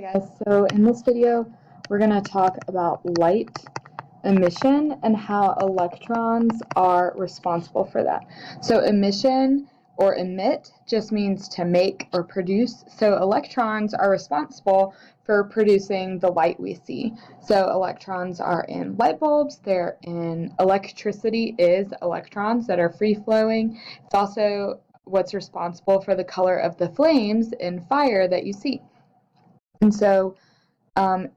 Hey guys, so in this video we're going to talk about light emission and how electrons are responsible for that. So emission or emit just means to make or produce. So electrons are responsible for producing the light we see. So electrons are in light bulbs, they're in electricity is electrons that are free flowing. It's also what's responsible for the color of the flames in fire that you see. And so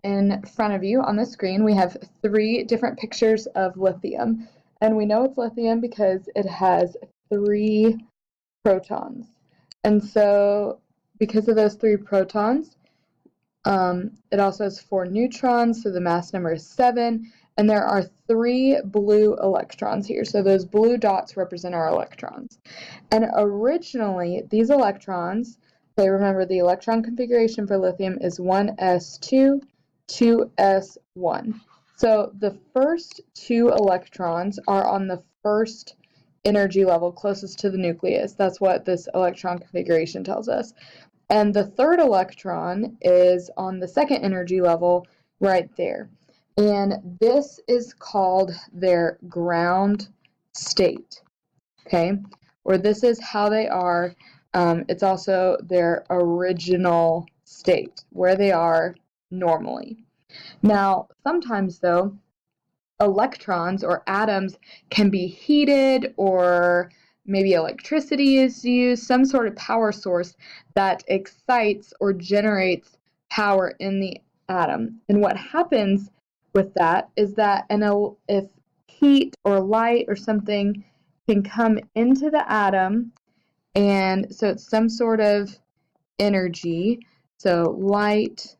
in front of you on the screen, we have 3 different pictures of lithium. And we know it's lithium because it has 3 protons. And so because of those 3 protons, it also has 4 neutrons, so the mass number is 7. And there are 3 blue electrons here. So those blue dots represent our electrons. And originally, these electrons, okay, remember the electron configuration for lithium is 1s2, 2s1. So the first 2 electrons are on the first energy level closest to the nucleus. That's what this electron configuration tells us. And the third electron is on the second energy level right there. And this is called their ground state, okay? Or this is how they are. It's also their original state, where they are normally. Now, sometimes though, electrons or atoms can be heated, or maybe electricity is used, some sort of power source that excites or generates power in the atom. And what happens with that is that if heat or light or something can come into the atom, and so it's some sort of energy, so light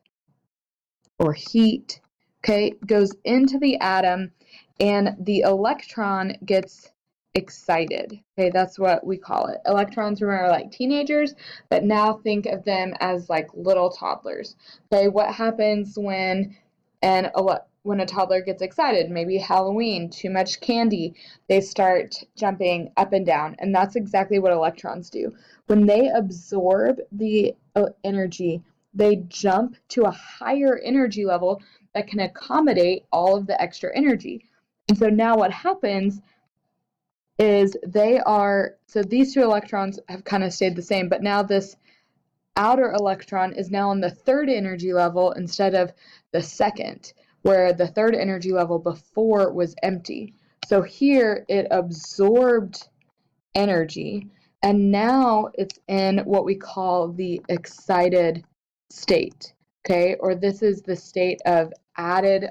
or heat, okay, goes into the atom and the electron gets excited. Okay, that's what we call it. Electrons, remember, like teenagers, but now think of them as like little toddlers. Okay, what happens when a toddler gets excited? Maybe Halloween, too much candy, they start jumping up and down, and that's exactly what electrons do. When they absorb the energy, they jump to a higher energy level that can accommodate all of the extra energy. And so now what happens is so these 2 electrons have kind of stayed the same, but now this outer electron is now on the 3rd energy level instead of the 2nd, where the 3rd energy level before was empty. So here it absorbed energy, and now it's in what we call the excited state, okay? Or this is the state of added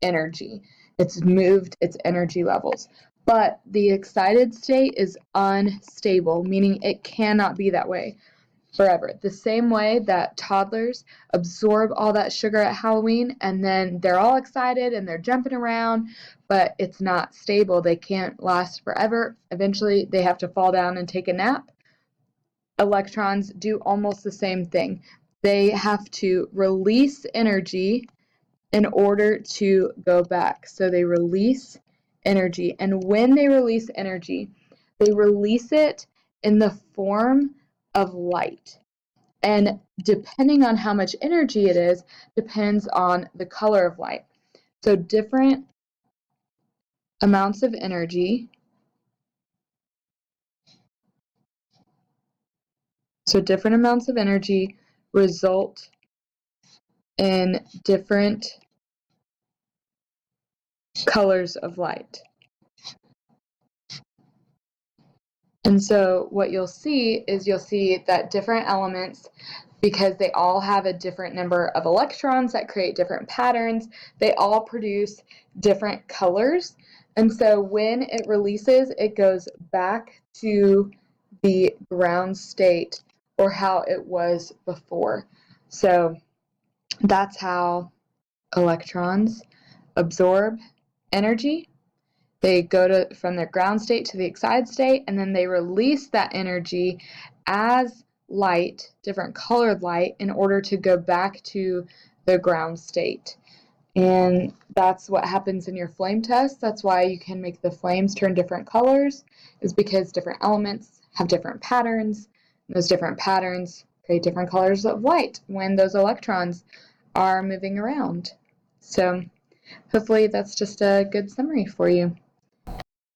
energy. It's moved its energy levels. But the excited state is unstable, meaning it cannot be that way forever. The same way that toddlers absorb all that sugar at Halloween and then they're all excited and they're jumping around, but it's not stable. They can't last forever. Eventually, they have to fall down and take a nap. Electrons do almost the same thing. They have to release energy in order to go back. So they release energy. And when they release energy, they release it in the form of light. And depending on how much energy it is, depends on the color of light. So different amounts of energy. So different amounts of energy result in different colors of light. And so what you'll see that different elements, because they all have a different number of electrons that create different patterns, they all produce different colors. And so when it releases, it goes back to the ground state, or how it was before. So that's how electrons absorb energy. They go from their ground state to the excited state, and then they release that energy as light, different colored light, in order to go back to the ground state. And that's what happens in your flame test. That's why you can make the flames turn different colors, is because different elements have different patterns. And those different patterns create different colors of light when those electrons are moving around. So hopefully that's just a good summary for you.